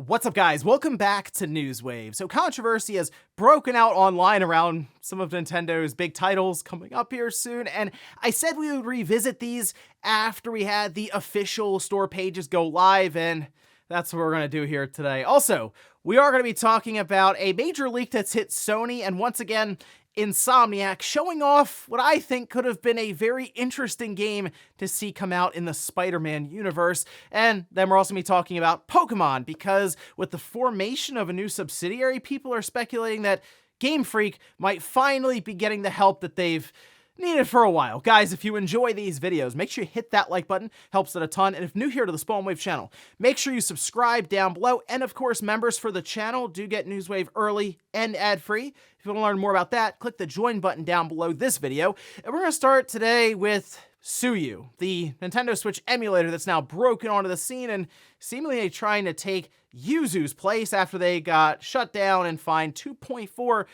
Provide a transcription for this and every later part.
What's up, guys? Welcome back to Newswave. So controversy has broken out online around some of Nintendo's big titles coming up here soon, and I said we would revisit these after we had the official store pages go live, and that's what we're going to do here today. Also, we are going to be talking about a major leak that's hit Sony, and once again, Insomniac showing off what I think could have been a very interesting game to see come out in the Spider-Man universe. And then we're also going to be talking about Pokemon, because with the formation of a new subsidiary, people are speculating that Game Freak might finally be getting the help that they've needed for a while. Guys, if you enjoy these videos, make sure you hit that like button, helps it a ton. And if new here to the Spawn Wave channel, make sure you subscribe down below. And of course, members for the channel do get Newswave early and ad-free. If you want to learn more about that, click the join button down below this video. And we're going to start today with Suyu, the Nintendo Switch emulator that's now broken onto the scene and seemingly trying to take Yuzu's place after they got shut down and fined $2.4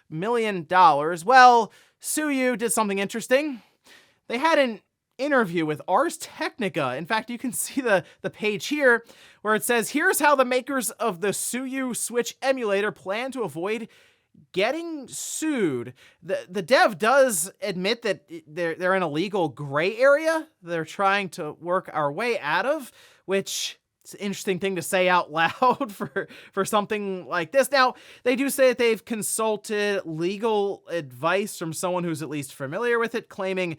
million. Well, Suyu did something interesting. They had an interview with Ars Technica. In fact, you can see the page here where it says, "Here's how the makers of the Suyu Switch emulator plan to avoid getting sued." The dev does admit that they're in a legal gray area they're trying to work our way out of, which it's an interesting thing to say out loud for something like this. Now, they do say that they've consulted legal advice from someone who's at least familiar with it, claiming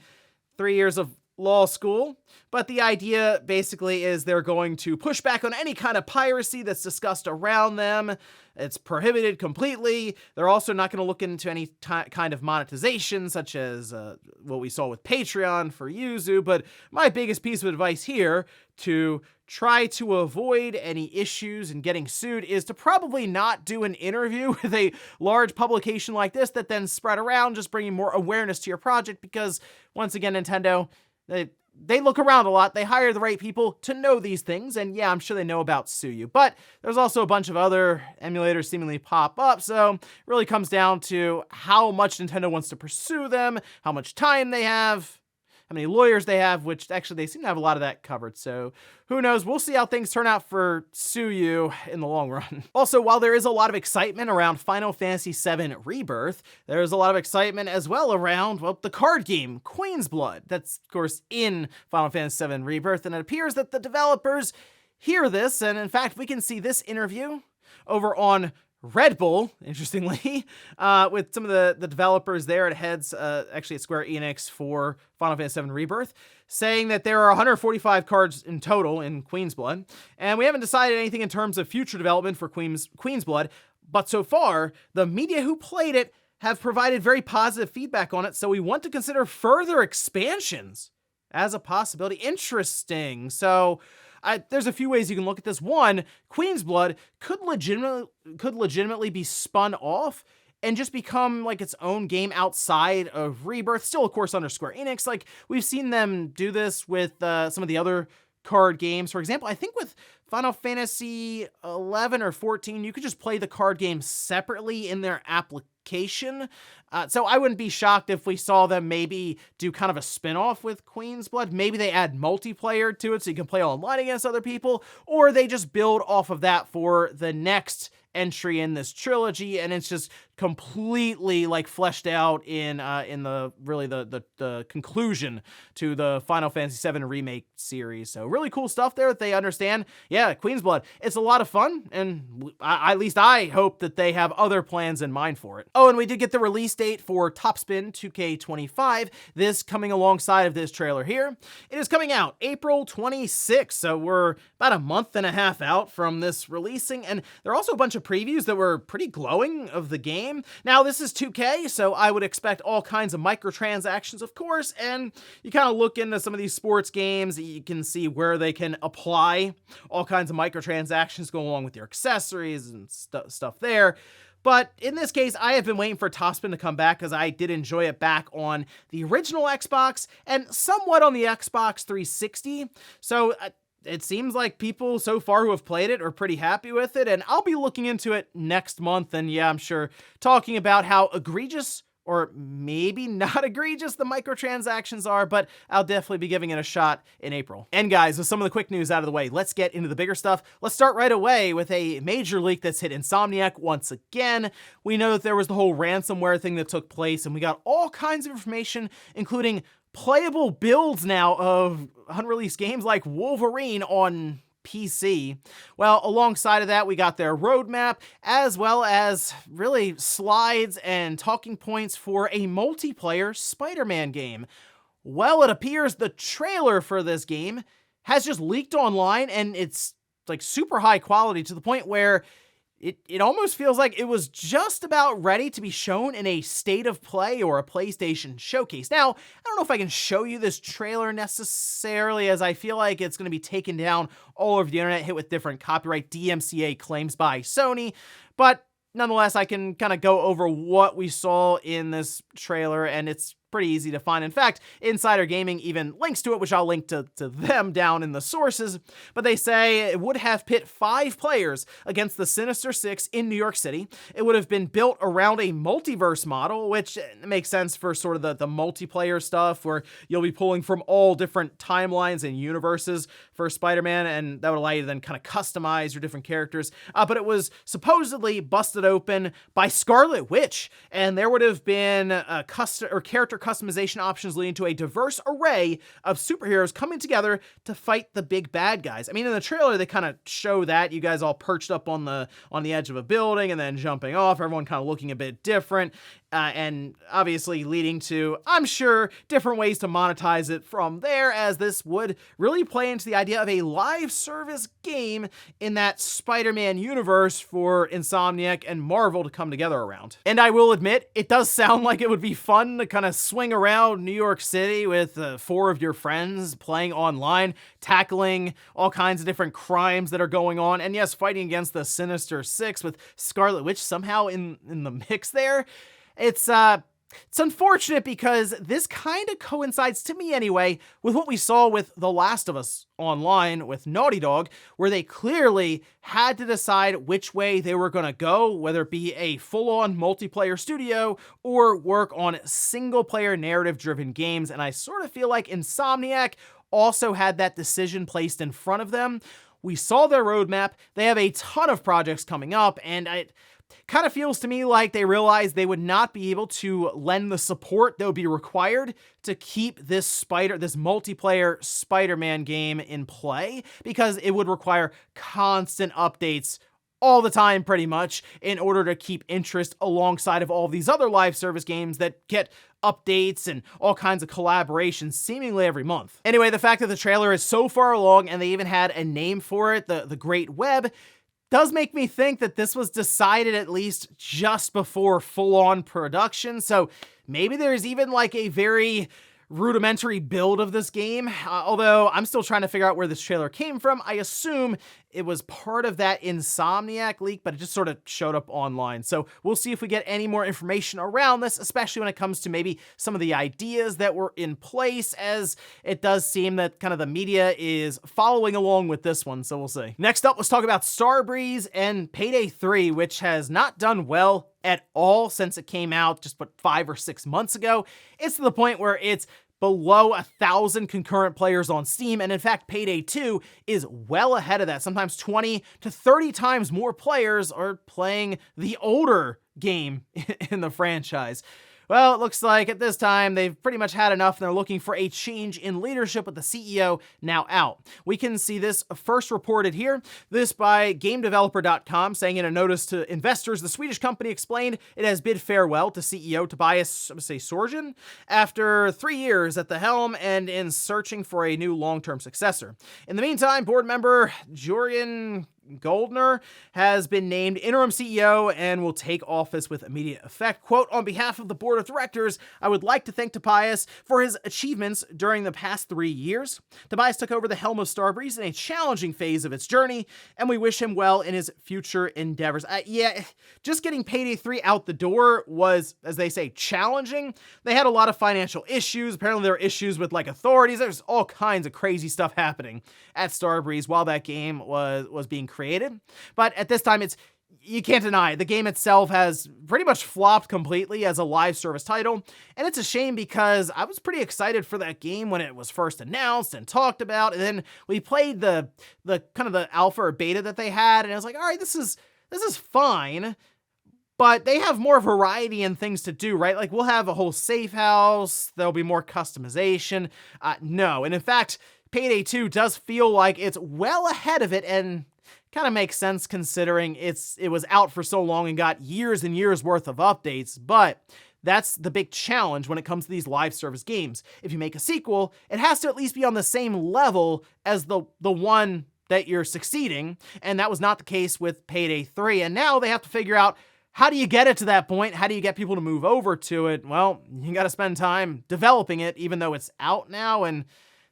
3 years of law school. But the idea basically is they're going to push back on any kind of piracy that's discussed around them. It's prohibited completely. They're also not going to look into any kind of monetization, such as what we saw with Patreon for Yuzu. But my biggest piece of advice here to try to avoid any issues and getting sued is to probably not do an interview with a large publication like this that then spread around, just bringing more awareness to your project, because once again, Nintendo, they look around a lot. They hire the right people to know these things, and yeah, I'm sure they know about Suyu. But there's also a bunch of other emulators seemingly pop up, so it really comes down to how much Nintendo wants to pursue them, how much time they have, how many lawyers they have, which actually they seem to have a lot of that covered. So who knows? We'll see how things turn out for Suyu in the long run. Also, while there is a lot of excitement around Final Fantasy VII Rebirth, there's a lot of excitement as well around, well, the card game, Queen's Blood. That's, of course, in Final Fantasy VII Rebirth, and it appears that the developers hear this, and in fact, we can see this interview over on Red Bull, interestingly, with some of the developers there at heads, actually at Square Enix for Final Fantasy VII Rebirth, saying that there are 145 cards in total in Queen's Blood, and we haven't decided anything in terms of future development for Queen's Blood, but so far, the media who played it have provided very positive feedback on it, so we want to consider further expansions as a possibility. Interesting. So there's a few ways you can look at this. One, Queen's Blood could legitimately be spun off and just become like its own game outside of Rebirth, still of course under Square Enix. Like, we've seen them do this with some of the other card games. For example, I think with Final Fantasy 11 or 14, you could just play the card game separately in their application. So I wouldn't be shocked if we saw them maybe do kind of a spin-off with Queen's Blood. Maybe they add multiplayer to it so you can play online against other people, or they just build off of that for the next entry in this trilogy, and it's just completely like fleshed out in the conclusion to the Final Fantasy VII Remake series. So really cool stuff there that they understand. Yeah, Queen's Blood, it's a lot of fun, and at least I hope that they have other plans in mind for it. Oh, and we did get the release date for Topspin 2K25, this coming alongside of this trailer here. It is coming out April 26th, so we're about a month and a half out from this releasing, and there are also a bunch of previews that were pretty glowing of the game. Now, this is 2K, so I would expect all kinds of microtransactions, of course, and you kind of look into some of these sports games, you can see where they can apply all kinds of microtransactions go along with your accessories and stuff there. But in this case, I have been waiting for Topspin to come back because I did enjoy it back on the original Xbox and somewhat on the Xbox 360. So it seems like people so far who have played it are pretty happy with it, and I'll be looking into it next month, and yeah, I'm sure talking about how egregious or maybe not egregious the microtransactions are, but I'll definitely be giving it a shot in April. And guys, with some of the quick news out of the way, let's get into the bigger stuff. Let's start right away with a major leak that's hit Insomniac once again. We know that there was the whole ransomware thing that took place, and we got all kinds of information, including playable builds now of unreleased games like Wolverine on PC. Well, alongside of that, we got their roadmap, as well as really slides and talking points for a multiplayer Spider-Man game. Well, it appears the trailer for this game has just leaked online, and it's like super high quality to the point where it almost feels like it was just about ready to be shown in a state of play or a PlayStation showcase. Now, I don't know if I can show you this trailer necessarily, as I feel like it's going to be taken down all over the internet, hit with different copyright DMCA claims by Sony, but nonetheless, I can kind of go over what we saw in this trailer, and it's pretty easy to find. In fact, Insider Gaming even links to it, which I'll link to them down in the sources, but they say it would have pit 5 players against the Sinister Six in New York City. It would have been built around a multiverse model, which makes sense for sort of the multiplayer stuff, where you'll be pulling from all different timelines and universes for Spider-Man, and that would allow you to then kind of customize your different characters. But it was supposedly busted open by Scarlet Witch, and there would have been character customization options leading to a diverse array of superheroes coming together to fight the big bad guys. I mean, in the trailer, they kind of show that, you guys all perched up on the edge of a building and then jumping off, everyone kind of looking a bit different, and obviously leading to, I'm sure, different ways to monetize it from there, as this would really play into the idea of a live service game in that Spider-Man universe for Insomniac and Marvel to come together around. And I will admit, it does sound like it would be fun to kind of swing around New York City with 4 of your friends playing online, tackling all kinds of different crimes that are going on, and yes, fighting against the Sinister Six with Scarlet Witch somehow in the mix there. It's unfortunate because this kind of coincides, to me anyway, with what we saw with The Last of Us Online with Naughty Dog, where they clearly had to decide which way they were going to go, whether it be a full-on multiplayer studio or work on single-player narrative-driven games, and I sort of feel like Insomniac also had that decision placed in front of them. We saw their roadmap, they have a ton of projects coming up, and it kind of feels to me like they realized they would not be able to lend the support that would be required to keep this multiplayer Spider-Man game in play, because it would require constant updates all the time pretty much in order to keep interest alongside of all these other live service games that get updates and all kinds of collaborations seemingly every month. Anyway, the fact that the trailer is so far along and they even had a name for it, the Great Web, does make me think that this was decided at least just before full-on production, so maybe there's even like a very rudimentary build of this game, although I'm still trying to figure out where this trailer came from. I assume it was part of that Insomniac leak, but it just sort of showed up online. So we'll see if we get any more information around this, especially when it comes to maybe some of the ideas that were in place, as it does seem that kind of the media is following along with this one, so we'll see. Next up, let's talk about Starbreeze and Payday 3, which has not done well at all since it came out just 5 or 6 months ago. It's to the point where it's below 1,000 concurrent players on Steam, and in fact, Payday 2 is well ahead of that. Sometimes 20 to 30 times more players are playing the older game in the franchise. Well, it looks like at this time they've pretty much had enough and they're looking for a change in leadership with the CEO now out. We can see this first reported here, this by GameDeveloper.com, saying in a notice to investors, the Swedish company explained it has bid farewell to CEO Tobias Sorgen after 3 years at the helm and in searching for a new long-term successor. In the meantime, board member Jörgen Goldner has been named interim CEO and will take office with immediate effect. Quote, on behalf of the board of directors, I would like to thank Tobias for his achievements during the past 3 years. Tobias took over the helm of Starbreeze in a challenging phase of its journey, and we wish him well in his future endeavors. Just getting Payday 3 out the door was, as they say, challenging. They had a lot of financial issues. Apparently there were issues with authorities. There's all kinds of crazy stuff happening at Starbreeze while that game was being created. But at this time, it's you can't deny it. The game itself has pretty much flopped completely as a live service title, and it's a shame because I was pretty excited for that game when it was first announced and talked about, and then we played the kind of the alpha or beta that they had, and I was like, all right, this is fine, but they have more variety and things to do, right? Like, we'll have a whole safe house, there'll be more customization. No, and in fact, Payday 2 does feel like it's well ahead of it, and kind of makes sense considering it was out for so long and got years and years worth of updates, but that's the big challenge when it comes to these live service games. If you make a sequel, it has to at least be on the same level as the one that you're succeeding, and that was not the case with Payday 3, and now they have to figure out, how do you get it to that point? How do you get people to move over to it? Well, you gotta spend time developing it, even though it's out now, and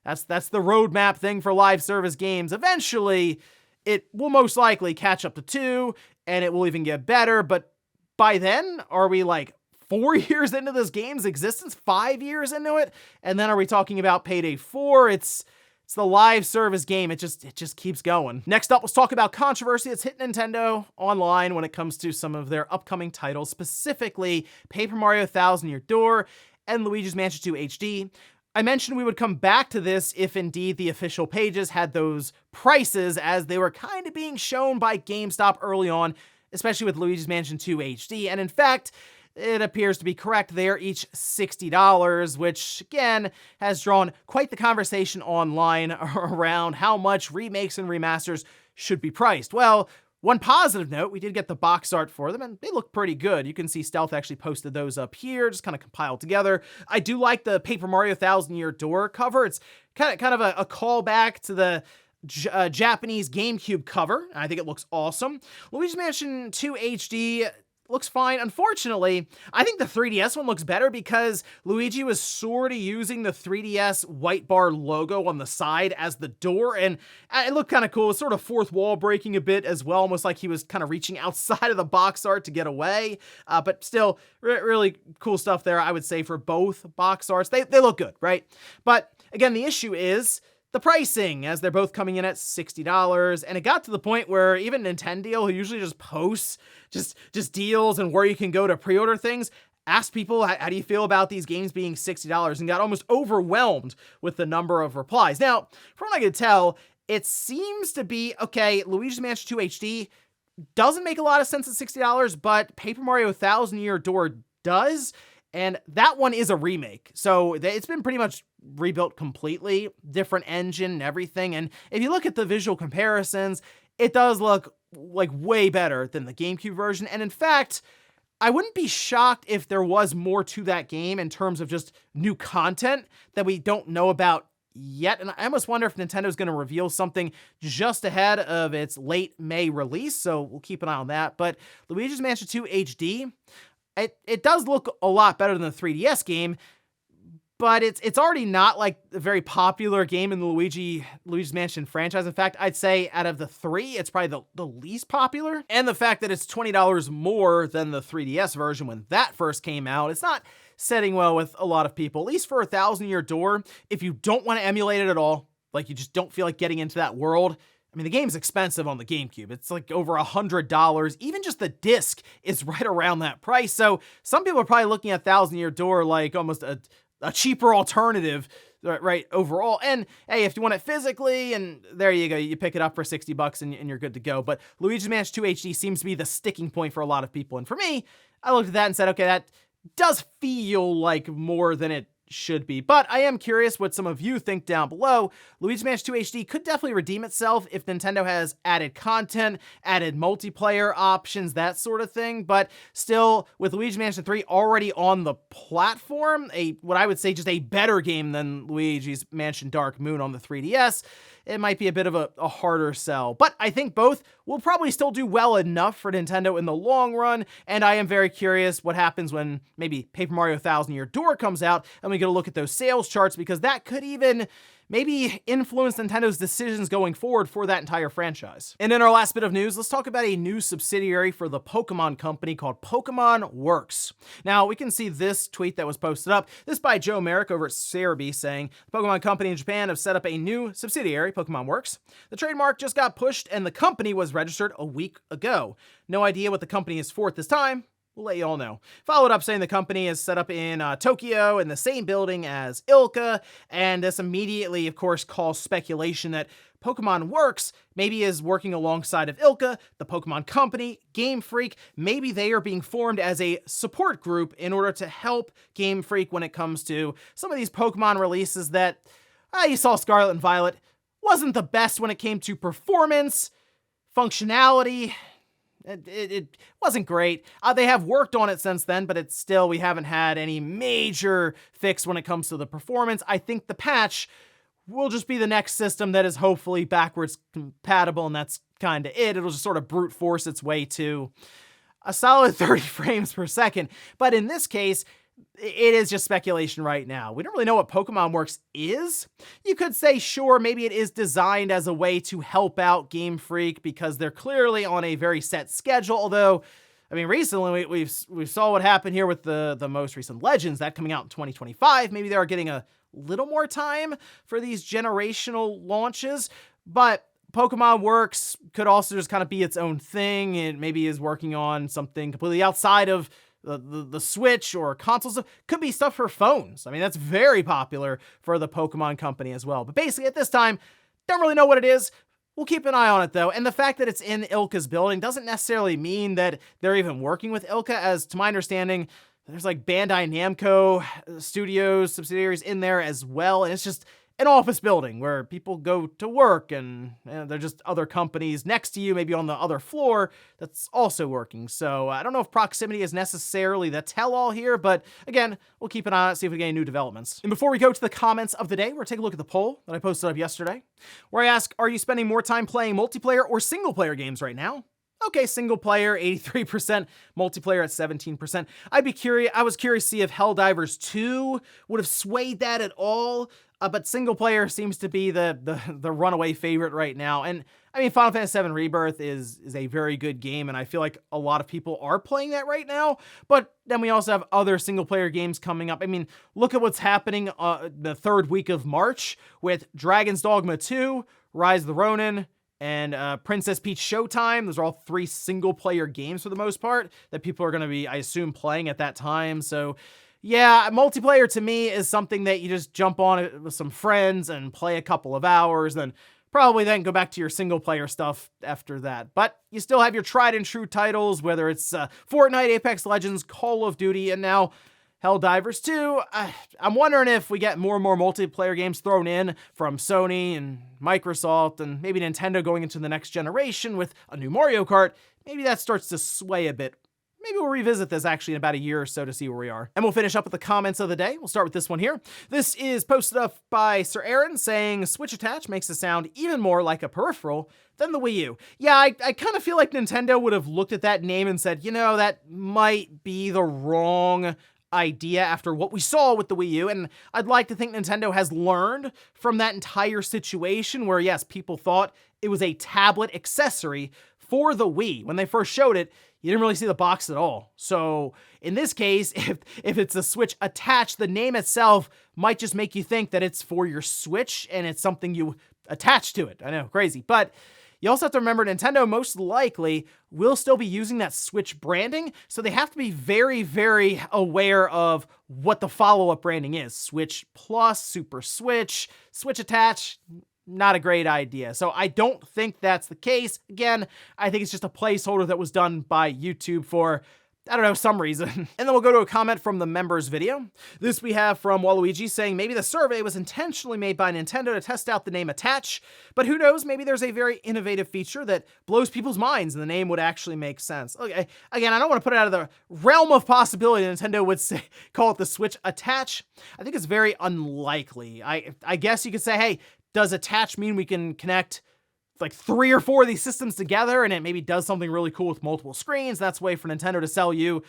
that's the roadmap thing for live service games. Eventually, it will most likely catch up to 2, and it will even get better, but by then, are we like 4 years into this game's existence? 5 years into it? And then are we talking about Payday 4? It's the live service game. It just keeps going. Next up, let's talk about controversy that's hit Nintendo online when it comes to some of their upcoming titles, specifically Paper Mario Thousand Year Door and Luigi's Mansion 2 HD. I mentioned we would come back to this if indeed the official pages had those prices, as they were kind of being shown by GameStop early on, especially with Luigi's Mansion 2 HD, and in fact, it appears to be correct. They are each $60, which again has drawn quite the conversation online around how much remakes and remasters should be priced. Well, one positive note, we did get the box art for them, and they look pretty good. You can see Stealth actually posted those up here, just kind of compiled together. I do like the Paper Mario Thousand Year Door cover. It's kind of a callback to the Japanese GameCube cover. I think it looks awesome. Luigi's Mansion 2 HD looks fine. Unfortunately, I think the 3DS one looks better because Luigi was sort of using the 3DS white bar logo on the side as the door, and it looked kind of cool. It was sort of fourth wall breaking a bit as well, almost like he was kind of reaching outside of the box art to get away, but still really cool stuff there, I would say, for both box arts. They look good, right? But again, the issue is the pricing, as they're both coming in at $60, and it got to the point where even Nintendo, who usually just posts just deals and where you can go to pre-order things, asked people, how do you feel about these games being $60, and got almost overwhelmed with the number of replies. Now, from what I could tell, it seems to be, okay, Luigi's Mansion 2 HD doesn't make a lot of sense at $60, but Paper Mario Thousand Year Door does, and that one is a remake. So it's been pretty much rebuilt completely, different engine and everything. And if you look at the visual comparisons, it does look like way better than the GameCube version. And in fact, I wouldn't be shocked if there was more to that game in terms of just new content that we don't know about yet. And I almost wonder if Nintendo's going to reveal something just ahead of its late May release. So we'll keep an eye on that. But Luigi's Mansion 2 HD, it does look a lot better than the 3DS game, but it's already not like a very popular game in the Luigi's Mansion franchise. In fact, I'd say out of the three, it's probably the least popular. And the fact that it's $20 more than the 3DS version when that first came out, it's not setting well with a lot of people, at least for a Thousand Year Door. If you don't want to emulate it at all, like you just don't feel like getting into that world, I mean, the game's expensive on the GameCube. It's like over $100. Even just the disc is right around that price. So some people are probably looking at Thousand Year Door like almost a cheaper alternative, right, overall. And hey, if you want it physically, and there you go, you pick it up for $60 and you're good to go. But Luigi's Mansion 2 HD seems to be the sticking point for a lot of people. And for me, I looked at that and said, okay, that does feel like more than it should be. But I am curious what some of you think down below. Luigi's Mansion 2 HD could definitely redeem itself if Nintendo has added content, added multiplayer options, that sort of thing. But still, with Luigi's Mansion 3 already on the platform, what I would say just a better game than Luigi's Mansion Dark Moon on the 3DS, it might be a bit of a harder sell. But I think both will probably still do well enough for Nintendo in the long run, and I am very curious what happens when maybe Paper Mario Thousand Year Door comes out, and we get a look at those sales charts, because that could even maybe influence Nintendo's decisions going forward for that entire franchise. And in our last bit of news, let's talk about a new subsidiary for the Pokemon company called Pokemon Works. Now, we can see this tweet that was posted up. This by Joe Merrick over at Starbreeze saying, the Pokemon company in Japan have set up a new subsidiary, Pokemon Works. The trademark just got pushed and the company was registered a week ago. No idea what the company is for at this time. We'll let you all know. Followed up saying the company is set up in Tokyo in the same building as ILCA, and this immediately, of course, calls speculation that Pokemon Works maybe is working alongside of ILCA, the Pokemon company, Game Freak. Maybe they are being formed as a support group in order to help Game Freak when it comes to some of these Pokemon releases that, you saw Scarlet and Violet, wasn't the best when it came to performance, functionality. It wasn't great. They have worked on it since then, but it's still, we haven't had any major fix when it comes to the performance. I think the patch will just be the next system that is hopefully backwards compatible, and that's kind of it. It'll just sort of brute force its way to a solid 30 frames per second. But in this case, it is just speculation right now. We don't really know what Pokemon Works is. You could say, sure, maybe it is designed as a way to help out Game Freak because they're clearly on a very set schedule. Although, I mean, recently we saw what happened here with the most recent Legends, that coming out in 2025. Maybe they are getting a little more time for these generational launches, but Pokemon Works could also just kind of be its own thing. It maybe is working on something completely outside of the Switch or consoles. Could be stuff for phones. I mean, that's very popular for the Pokemon company as well. But basically, at this time, don't really know what it is. We'll keep an eye on it, though. And the fact that it's in ILCA's building doesn't necessarily mean that they're even working with ILCA, as to my understanding, there's like Bandai Namco studios, subsidiaries in there as well. And it's just an office building where people go to work, and they're just other companies next to you, maybe on the other floor, that's also working. So I don't know if proximity is necessarily the tell-all here, but again, we'll keep an eye on it, see if we get any new developments. And before we go to the comments of the day, we're going to take a look at the poll that I posted up yesterday, where I ask, are you spending more time playing multiplayer or single-player games right now? Okay, single player, 83%, multiplayer at 17%. I was curious to see if Helldivers 2 would have swayed that at all, but single player seems to be the runaway favorite right now. And I mean, Final Fantasy VII Rebirth is a very good game, and I feel like a lot of people are playing that right now, but then we also have other single player games coming up. I mean, look at what's happening the third week of March with Dragon's Dogma 2, Rise of the Ronin, and Princess Peach Showtime. Those are all 3 single-player games for the most part that people are going to be, I assume, playing at that time. So, yeah, multiplayer to me is something that you just jump on it with some friends and play a couple of hours, then probably then go back to your single-player stuff after that. But you still have your tried-and-true titles, whether it's Fortnite, Apex Legends, Call of Duty, and now Helldivers 2, I'm wondering if we get more and more multiplayer games thrown in from Sony and Microsoft and maybe Nintendo going into the next generation with a new Mario Kart. Maybe that starts to sway a bit. Maybe we'll revisit this actually in about a year or so to see where we are. And we'll finish up with the comments of the day. We'll start with this one here. This is posted up by Sir Aaron saying, Switch attach makes it sound even more like a peripheral than the Wii U. Yeah, I kind of feel like Nintendo would have looked at that name and said, that might be the wrong idea after what we saw with the Wii U, and I'd like to think Nintendo has learned from that entire situation where, yes, people thought it was a tablet accessory for the Wii. When they first showed it, you didn't really see the box at all. So in this case, if it's a Switch attached, the name itself might just make you think that it's for your Switch and it's something you attach to it. I know, crazy, but you also have to remember Nintendo most likely will still be using that Switch branding, so they have to be very, very aware of what the follow-up branding is. Switch Plus, Super Switch, Switch Attach, not a great idea. So I don't think that's the case. Again, I think it's just a placeholder that was done by YouTube for, I don't know, some reason. And then we'll go to a comment from the members video. This we have from Waluigi saying, maybe the survey was intentionally made by Nintendo to test out the name Attach, but who knows, maybe there's a very innovative feature that blows people's minds and the name would actually make sense. Okay, again, I don't want to put it out of the realm of possibility Nintendo would say, call it the Switch Attach. I think it's very unlikely. I guess you could say, hey, does Attach mean we can connect like 3 or 4 of these systems together and it maybe does something really cool with multiple screens? That's a way for Nintendo to sell you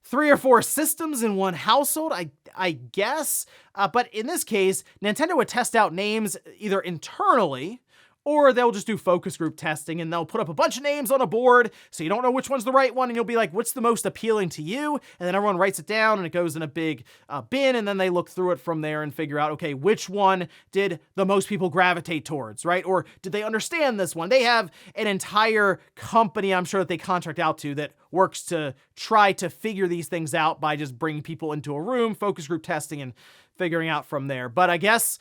3 or 4 systems in one household, I guess. But in this case, Nintendo would test out names either internally, or they'll just do focus group testing and they'll put up a bunch of names on a board so you don't know which one's the right one, and you'll be like, what's the most appealing to you? And then everyone writes it down and it goes in a big bin, and then they look through it from there and figure out, okay, which one did the most people gravitate towards, right? Or did they understand this one? They have an entire company, I'm sure, that they contract out to that works to try to figure these things out by just bringing people into a room, focus group testing, and figuring out from there. But I guess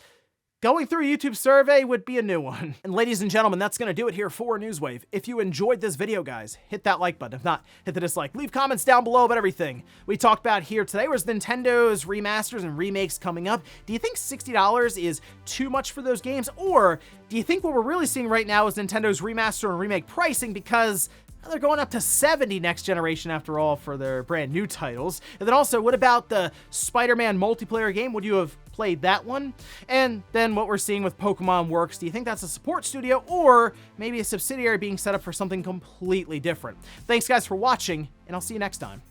going through a YouTube survey would be a new one. And ladies and gentlemen, that's gonna do it here for Newswave. If you enjoyed this video, guys, hit that like button. If not, hit the dislike. Leave comments down below about everything we talked about here today. Was Nintendo's remasters and remakes coming up? Do you think $60 is too much for those games? Or do you think what we're really seeing right now is Nintendo's remaster and remake pricing, because they're going up to $70 next generation after all for their brand new titles? And then also, what about the Spider-Man multiplayer game? Would you have played that one? And then what we're seeing with Pokemon Works, do you think that's a support studio or maybe a subsidiary being set up for something completely different? Thanks guys for watching, and I'll see you next time.